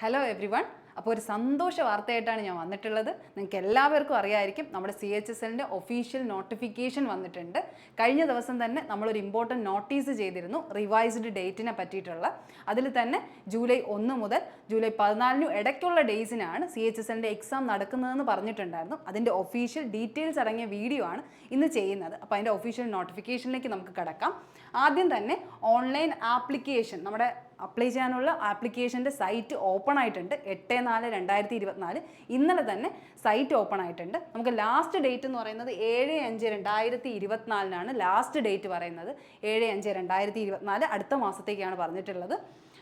Hello everyone. അപ്പോൾ ഒരു സന്തോഷ വാർത്തയായിട്ടാണ് ഞാൻ വന്നിട്ടുള്ളത്. നിങ്ങൾക്ക് എല്ലാവർക്കും അറിയായിരിക്കും നമ്മുടെ CHSLന്റെ ഒഫീഷ്യൽ നോട്ടിഫിക്കേഷൻ വന്നിട്ടുണ്ട്. കഴിഞ്ഞ ദിവസം തന്നെ നമ്മൾ ഒരു ഇമ്പോർട്ടന്റ് നോട്ടീസ് ചെയ്തിരുന്നു റിവൈസ്ഡ് ഡേറ്റിനെ പറ്റിയിട്ടുള്ള. അതിൽ തന്നെ ജൂലൈ 1 മുതൽ ജൂലൈ 14 ഇടയ്ക്കുള്ള ഡേയ്സിനാണ് CHSLന്റെ എക്സാം നടക്കുന്നതെന്ന് പറഞ്ഞിട്ടുണ്ടായിരുന്നു. അതിന്റെ ഒഫീഷ്യൽ ഡീറ്റെയിൽസ് അടങ്ങിയ വീഡിയോ ആണ് ഇന്ന് ചെയ്യുന്നത്. അപ്പോൾ അതിന്റെ ഒഫീഷ്യൽ നോട്ടിഫിക്കേഷനിലേക്ക് നമുക്ക് കടക്കാം. ആദ്യം തന്നെ ഓൺലൈൻ ആപ്ലിക്കേഷൻ നമ്മുടെ അപ്ലൈ ചെയ്യാനുള്ള ആപ്ലിക്കേഷൻ്റെ സൈറ്റ് ഓപ്പൺ ആയിട്ടുണ്ട്. 8/4/2024 ഇന്നലെ തന്നെ സൈറ്റ് ഓപ്പൺ ആയിട്ടുണ്ട്. നമുക്ക് ലാസ്റ്റ് ഡേറ്റ് എന്ന് പറയുന്നത് 7/5/2024 ലാസ്റ്റ് ഡേറ്റ് പറയുന്നത്. 7/5/2024 അടുത്ത മാസത്തേക്കാണ് പറഞ്ഞിട്ടുള്ളത്.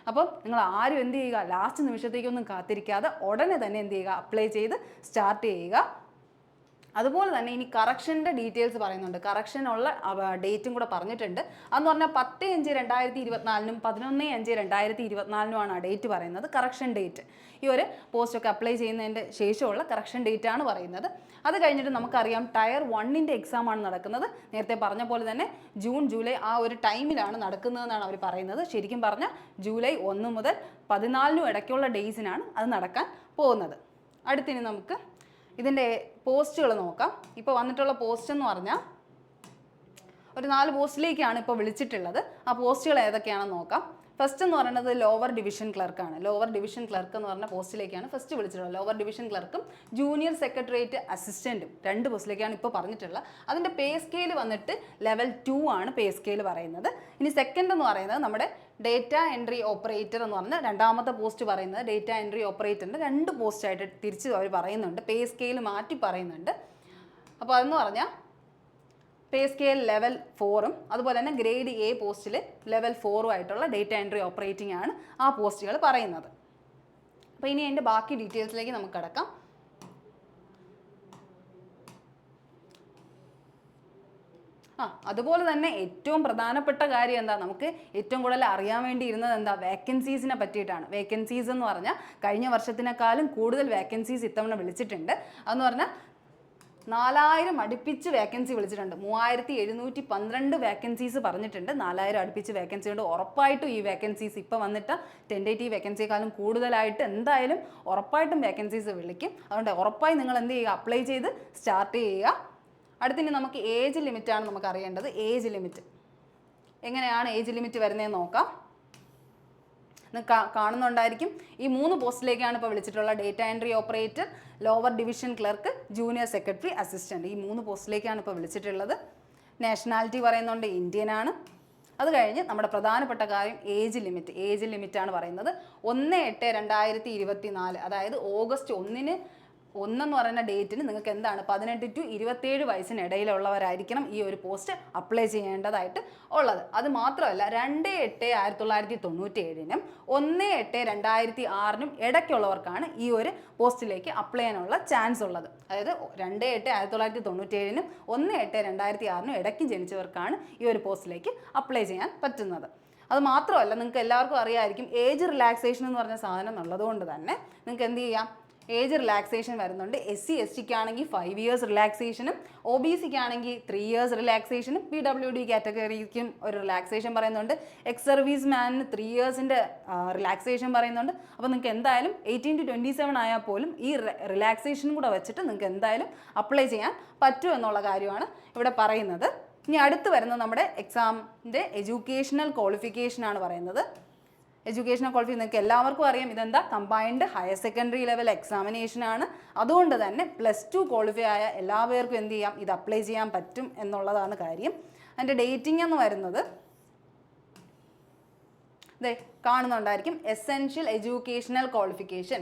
അപ്പം നിങ്ങൾ ആരും എന്ത് ചെയ്യുക, ലാസ്റ്റ് നിമിഷത്തേക്കൊന്നും കാത്തിരിക്കാതെ ഉടനെ തന്നെ എന്ത് ചെയ്യുക, അപ്ലൈ ചെയ്ത് സ്റ്റാർട്ട് ചെയ്യുക. അതുപോലെ തന്നെ ഇനി കറക്ഷൻ്റെ ഡീറ്റെയിൽസ് പറയുന്നുണ്ട്. കറക്ഷനുള്ള ഡേറ്റും കൂടെ പറഞ്ഞിട്ടുണ്ട്. അതെന്ന് പറഞ്ഞാൽ 10/5/2024 11/5/2024 ആ ഡേറ്റ് പറയുന്നത്, കറക്ഷൻ ഡേറ്റ്. ഈ ഒരു പോസ്റ്റൊക്കെ അപ്ലൈ ചെയ്യുന്നതിൻ്റെ ശേഷമുള്ള കറക്ഷൻ ഡേറ്റ് ആണ് പറയുന്നത്. അത് കഴിഞ്ഞിട്ട് നമുക്കറിയാം ടയർ 1ൻ്റെ എക്സാം ആണ് നടക്കുന്നത്. നേരത്തെ പറഞ്ഞ പോലെ തന്നെ ജൂൺ ജൂലൈ ആ ഒരു ടൈമിലാണ് നടക്കുന്നതെന്നാണ് അവർ പറയുന്നത്. ശരിക്കും പറഞ്ഞാൽ ജൂലൈ 1 മുതൽ 14 ഇടയ്ക്കുള്ള ഡേയ്സിനാണ് അത് നടക്കാൻ പോകുന്നത്. അടുത്തിനി നമുക്ക് ഇതിൻ്റെ പോസ്റ്റുകൾ നോക്കാം. ഇപ്പോൾ വന്നിട്ടുള്ള പോസ്റ്റ് എന്ന് പറഞ്ഞാൽ ഒരു 4 പോസ്റ്റിലേക്കാണ് ഇപ്പോൾ വിളിച്ചിട്ടുള്ളത്. ആ പോസ്റ്റുകൾ ഏതൊക്കെയാണെന്ന് നോക്കാം. ഫസ്റ്റ് എന്ന് പറയുന്നത് ലോവർ ഡിവിഷൻ ക്ലർക്കാണ്. ലോവർ ഡിവിഷൻ ക്ലർക്ക് എന്ന് പറഞ്ഞ പോസ്റ്റിലേക്കാണ് ഫസ്റ്റ് വിളിച്ചിട്ടുള്ളത്. ലോവർ ഡിവിഷൻ ക്ലർക്കും ജൂനിയർ സെക്രട്ടേറിയറ്റ് അസിസ്റ്റൻറ്റും 2 പോസ്റ്റിലേക്കാണ് ഇപ്പോൾ പറഞ്ഞിട്ടുള്ളത്. അതിൻ്റെ പേ സ്കെയിൽ വന്നിട്ട് ലെവൽ 2 ആണ് പേ സ്കെയിൽ പറയുന്നത്. ഇനി സെക്കൻഡ് എന്ന് പറയുന്നത് നമ്മുടെ ഡേറ്റ എൻട്രി ഓപ്പറേറ്റർ എന്ന് പറഞ്ഞ രണ്ടാമത്തെ പോസ്റ്റ് പറയുന്നത്. ഡേറ്റ എൻട്രി ഓപ്പറേറ്ററിൻ്റെ 2 പോസ്റ്റായിട്ട് തിരിച്ച് അവർ പറയുന്നുണ്ട്, പേ സ്കെയിൽ മാറ്റി പറയുന്നുണ്ട്. അപ്പോൾ അതെന്ന് പറഞ്ഞാൽ പേ സ്കെയിൽ ലെവൽ 4ഉം അതുപോലെ തന്നെ ഗ്രേഡ് എ പോസ്റ്റിൽ ലെവൽ 4ഉം ആയിട്ടുള്ള ഡേറ്റ എൻട്രി ഓപ്പറേറ്റിംഗ് ആണ് ആ പോസ്റ്റുകൾ പറയുന്നത്. അപ്പോൾ ഇനി അതിൻ്റെ ബാക്കി ഡീറ്റെയിൽസിലേക്ക് നമുക്ക് കിടക്കാം. അതുപോലെ തന്നെ ഏറ്റവും പ്രധാനപ്പെട്ട കാര്യം എന്താ, നമുക്ക് ഏറ്റവും കൂടുതൽ അറിയാൻ വേണ്ടി ഇരുന്നത് എന്താ, വേക്കൻസീസിനെ പറ്റിയിട്ടാണ്. വേക്കൻസീസ് എന്ന് പറഞ്ഞാൽ കഴിഞ്ഞ വർഷത്തിനേക്കാളും കൂടുതൽ വേക്കൻസീസ് ഇത്തവണ വിളിച്ചിട്ടുണ്ട്. അതെന്ന് പറഞ്ഞാൽ 4000 അടുപ്പിച്ച് വേക്കൻസി വിളിച്ചിട്ടുണ്ട്. 3712 വേക്കൻസീസ് പറഞ്ഞിട്ടുണ്ട്. 4000 അടുപ്പിച്ച് വേക്കൻസി ഉണ്ട്. ഉറപ്പായിട്ടും ഈ വേക്കൻസീസ് ഇപ്പോൾ വന്നിട്ട് ടെൻഡേറ്റീവ് വേക്കൻസിയെക്കാളും കൂടുതലായിട്ട് എന്തായാലും ഉറപ്പായിട്ടും വേക്കൻസീസ് വിളിക്കും. അതുകൊണ്ട് ഉറപ്പായി നിങ്ങൾ എന്ത് ചെയ്യുക, അപ്ലൈ ചെയ്ത് സ്റ്റാർട്ട് ചെയ്യുക. അടുത്തിനി നമുക്ക് ഏജ് ലിമിറ്റാണ് നമുക്ക് അറിയേണ്ടത്. ഏജ് ലിമിറ്റ് എങ്ങനെയാണ് ഏജ് ലിമിറ്റ് വരുന്നതെന്ന് നോക്കാം. കാണുന്നുണ്ടായിരിക്കും ഈ 3 പോസ്റ്റിലേക്കാണ് ഇപ്പോൾ വിളിച്ചിട്ടുള്ള. Data entry operator, lower division clerk, junior secretary assistant, ഈ 3 പോസ്റ്റിലേക്കാണ് ഇപ്പോൾ വിളിച്ചിട്ടുള്ളത്. നാഷണാലിറ്റി പറയുന്നുണ്ട് ഇന്ത്യൻ ആണ്. അത് കഴിഞ്ഞ് നമ്മുടെ പ്രധാനപ്പെട്ട കാര്യം ഏജ് ലിമിറ്റ്. ഏജ് ലിമിറ്റാണ് പറയുന്നത് 1/8/2024, അതായത് ഓഗസ്റ്റ് 1 എന്ന് പറയുന്ന ഡേറ്റിന് നിങ്ങൾക്ക് എന്താണ് 18 to 27 വയസ്സിനിടയിലുള്ളവരായിരിക്കണം ഈ ഒരു പോസ്റ്റ് അപ്ലൈ ചെയ്യേണ്ടതായിട്ട് ഉള്ളത്. അത് മാത്രമല്ല 2/8/1997 1/8/2006 ഇടയ്ക്കുള്ളവർക്കാണ് ഈ ഒരു പോസ്റ്റിലേക്ക് അപ്ലൈ ചെയ്യാനുള്ള ചാൻസ് ഉള്ളത്. അതായത് 2/8/1997 1/8/2006 ഇടയ്ക്ക് ജനിച്ചവർക്കാണ് ഈ ഒരു പോസ്റ്റിലേക്ക് അപ്ലൈ ചെയ്യാൻ പറ്റുന്നത്. അത് മാത്രമല്ല നിങ്ങൾക്ക് എല്ലാവർക്കും അറിയാമായിരിക്കും ഏജ് റിലാക്സേഷൻ എന്ന് പറഞ്ഞ സാധനം ഉള്ളതുകൊണ്ട് തന്നെ നിങ്ങൾക്ക് എന്ത് ചെയ്യാം, ഏജ് റിലാക്സേഷൻ വരുന്നുണ്ട്. SC/STക്ക് ആണെങ്കിൽ 5 years റിലാക്സേഷനും, OBCക്ക് ആണെങ്കിൽ 3 years റിലാക്സേഷനും, PWD കാറ്റഗറിക്കും ഒരു റിലാക്സേഷൻ പറയുന്നുണ്ട്. എക്സ് സർവീസ് മാനിന് 3 yearsൻ്റെ റിലാക്സേഷൻ പറയുന്നുണ്ട്. അപ്പോൾ നിങ്ങൾക്ക് എന്തായാലും 18 to 27 ആയാൽ പോലും ഈ റിലാക്സേഷനും കൂടെ വെച്ചിട്ട് നിങ്ങൾക്ക് എന്തായാലും അപ്ലൈ ചെയ്യാൻ പറ്റും എന്നുള്ള കാര്യമാണ് ഇവിടെ പറയുന്നത്. ഇനി അടുത്ത് വരുന്നത് നമ്മുടെ എക്സാമിൻ്റെ എഡ്യൂക്കേഷണൽ ക്വാളിഫിക്കേഷനാണ് പറയുന്നത്. എഡ്യൂക്കേഷണൽ ക്വാളിഫിക്കേഷൻ നിങ്ങൾക്ക് എല്ലാവർക്കും അറിയാം ഇതെന്താ, combined higher secondary level examination ആണ്. അതുകൊണ്ട് തന്നെ +2 ക്വാളിഫൈ ആയ എല്ലാവർക്കും എന്ത് ചെയ്യാം, ഇത് അപ്ലൈ ചെയ്യാൻ പറ്റും എന്നുള്ളതാണ് കാര്യം. അതിൻ്റെ ഡേറ്റിംഗ് എന്ന് വരുന്നത് ഇതേ കാണുന്നുണ്ടായിരിക്കും. എസെൻഷ്യൽ എഡ്യൂക്കേഷണൽ ക്വാളിഫിക്കേഷൻ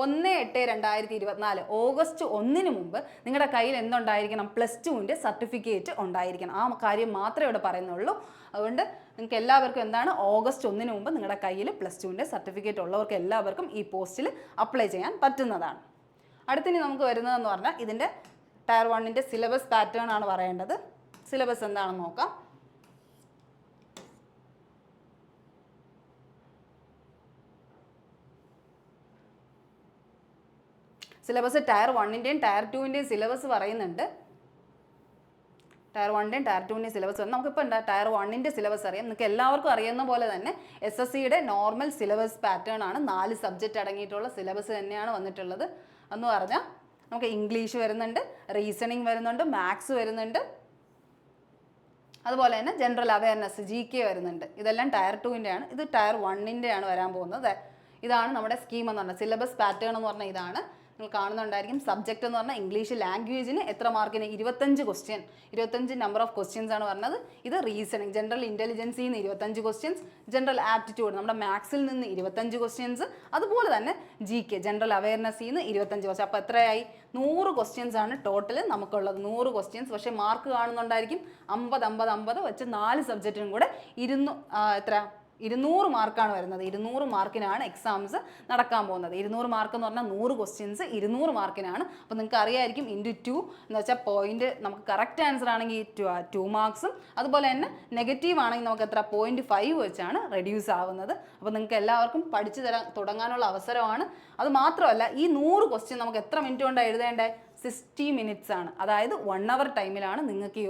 1/8/2024 ഓഗസ്റ്റ് 1 മുമ്പ് നിങ്ങളുടെ കയ്യിൽ എന്തുണ്ടായിരിക്കണം, +2ൻ്റെ സർട്ടിഫിക്കറ്റ് ഉണ്ടായിരിക്കണം. ആ കാര്യം മാത്രമേ ഇവിടെ പറയുന്നുള്ളൂ. അതുകൊണ്ട് നിങ്ങൾക്ക് എല്ലാവർക്കും എന്താണ്, ഓഗസ്റ്റ് 1 മുമ്പ് നിങ്ങളുടെ കയ്യിൽ +2ൻ്റെ സർട്ടിഫിക്കറ്റ് ഉള്ളവർക്ക് എല്ലാവർക്കും ഈ പോസ്റ്റിൽ അപ്ലൈ ചെയ്യാൻ പറ്റുന്നതാണ്. അടുത്തിനി നമുക്ക് വരുന്നതെന്ന് പറഞ്ഞാൽ ഇതിൻ്റെ ടയർ 1ൻ്റെ സിലബസ് പാറ്റേൺ ആണ് പറയേണ്ടത്. സിലബസ് എന്താണെന്ന് നോക്കാം. സിലബസ് ടയർ 1ൻ്റെയും ടയർ 2ൻ്റെയും സിലബസ് പറയുന്നുണ്ട്. ടയർ 1ൻ്റെയും ടയർ 2ൻ്റെയും സിലബസ് വന്നു. നമുക്കിപ്പോൾ എന്താ ടയർ 1ൻ്റെ സിലബസ് അറിയാം. നിങ്ങൾക്ക് എല്ലാവർക്കും അറിയുന്ന പോലെ തന്നെ SSCയുടെ നോർമൽ സിലബസ് പാറ്റേൺ ആണ്. 4 സബ്ജക്റ്റ് അടങ്ങിയിട്ടുള്ള സിലബസ് തന്നെയാണ് വന്നിട്ടുള്ളത്. എന്ന് പറഞ്ഞാൽ നമുക്ക് ഇംഗ്ലീഷ് വരുന്നുണ്ട്, റീസണിങ് വരുന്നുണ്ട്, മാത്സ് വരുന്നുണ്ട്, അതുപോലെ തന്നെ ജനറൽ അവയർനെസ് GK വരുന്നുണ്ട്. ഇതെല്ലാം ടയർ 2ൻ്റെയാണ്. ഇത് ടയർ 1ൻ്റെയാണ് വരാൻ പോകുന്നത്. ഇതാണ് നമ്മുടെ സ്കീം എന്ന് പറഞ്ഞാൽ സിലബസ് പാറ്റേൺ എന്ന് പറഞ്ഞാൽ ഇതാണ്. നിങ്ങൾ കാണുന്നുണ്ടായിരിക്കും. സബ്ജക്റ്റ് എന്ന് പറഞ്ഞാൽ ഇംഗ്ലീഷ് ലാംഗ്വേജിന് എത്ര മാർക്കിന് 25 നമ്പർ ഓഫ് ക്വസ്റ്റ്യൻസ് ആണ് പറഞ്ഞത്. ഇത് റീസണിങ് ജനറൽ ഇൻ്റലിജൻസിൽ നിന്ന് 25 ക്വസ്റ്റ്യൻസ്, ജനറൽ ആപ്റ്റിറ്റ്യൂഡ് നമ്മുടെ മാത്സിൽ നിന്ന് 25 ക്വസ്റ്റ്യൻസ്, അതുപോലെ തന്നെ GK ജനറൽ അവയർനെസ്സിൽ നിന്ന് 25 ക്വസ്റ്റ്യൻ. അപ്പോൾ എത്രയായി 100 ക്വസ്റ്റ്യൻസ് ആണ് ടോട്ടൽ നമുക്കുള്ളത്. 100 ക്വസ്റ്റ്യൻസ്. പക്ഷേ മാർക്ക് കാണുന്നുണ്ടായിരിക്കും 50 വെച്ച് 4 സബ്ജക്റ്റിനും കൂടെ 200 മാർക്കാണ് വരുന്നത്. 200 മാർക്കിനാണ് എക്സാംസ് നടക്കാൻ പോകുന്നത്. 200 മാർക്ക് എന്ന് പറഞ്ഞാൽ 100 ക്വസ്റ്റ്യൻസ് 200 മാർക്കിനാണ്. അപ്പോൾ നിങ്ങൾക്ക് അറിയായിരിക്കും × 2 എന്ന് വെച്ചാൽ പോയിന്റ് നമുക്ക് കറക്റ്റ് ആൻസർ ആണെങ്കിൽ 2 മാർക്സും, അതുപോലെ തന്നെ നെഗറ്റീവ് ആണെങ്കിൽ നമുക്ക് എത്ര 0.5 വെച്ചാണ് റെഡ്യൂസ് ആവുന്നത്. അപ്പോൾ നിങ്ങൾക്ക് എല്ലാവർക്കും പഠിച്ചു തുടങ്ങാനുള്ള അവസരമാണ്. അത് മാത്രമല്ല ഈ 100 ക്വസ്റ്റ്യൻ നമുക്ക് എത്ര മിനിറ്റ് കൊണ്ടാണ് എഴുതേണ്ടത്? 60 മിനിറ്റ്സ് ആണ്. അതായത് 1 അവർ ടൈമിലാണ് നിങ്ങൾക്ക്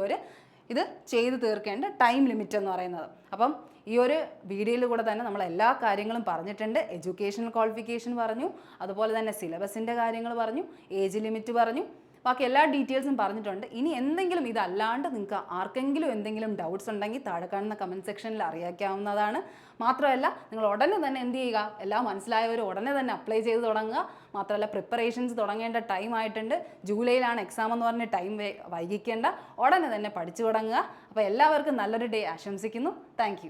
ഇത് ചെയ്ത് തീർക്കേണ്ട ടൈം ലിമിറ്റ് എന്ന് പറയുന്നത്. അപ്പം ഈ ഒരു വീഡിയോയിൽ കൂടെ തന്നെ നമ്മൾ എല്ലാ കാര്യങ്ങളും പറഞ്ഞിട്ടുണ്ട്. എഡ്യൂക്കേഷണൽ ക്വാളിഫിക്കേഷൻ പറഞ്ഞു, അതുപോലെ തന്നെ സിലബസിൻ്റെ കാര്യങ്ങൾ പറഞ്ഞു, ഏജ് ലിമിറ്റ് പറഞ്ഞു, ബാക്കി എല്ലാ ഡീറ്റെയിൽസും പറഞ്ഞിട്ടുണ്ട്. ഇനി എന്തെങ്കിലും ഇതല്ലാണ്ട് നിങ്ങൾക്ക് ആർക്കെങ്കിലും എന്തെങ്കിലും ഡൗട്ട്സ് ഉണ്ടെങ്കിൽ താഴെ കാണുന്ന കമൻറ്റ് സെക്ഷനിൽ അറിയിക്കാവുന്നതാണ്. മാത്രമല്ല നിങ്ങൾ ഉടനെ തന്നെ എന്ത് ചെയ്യുക, എല്ലാം മനസ്സിലായവർ ഉടനെ തന്നെ അപ്ലൈ ചെയ്ത് തുടങ്ങുക. മാത്രമല്ല പ്രിപ്പറേഷൻസ് തുടങ്ങേണ്ട ടൈം ആയിട്ടുണ്ട്. ജൂലൈയിലാണ് എക്സാം എന്ന് പറഞ്ഞ് ടൈം വൈകിക്കേണ്ട, ഉടനെ തന്നെ പഠിച്ചു തുടങ്ങുക. അപ്പോൾ എല്ലാവർക്കും നല്ലൊരു ഡേ ആശംസിക്കുന്നു. താങ്ക്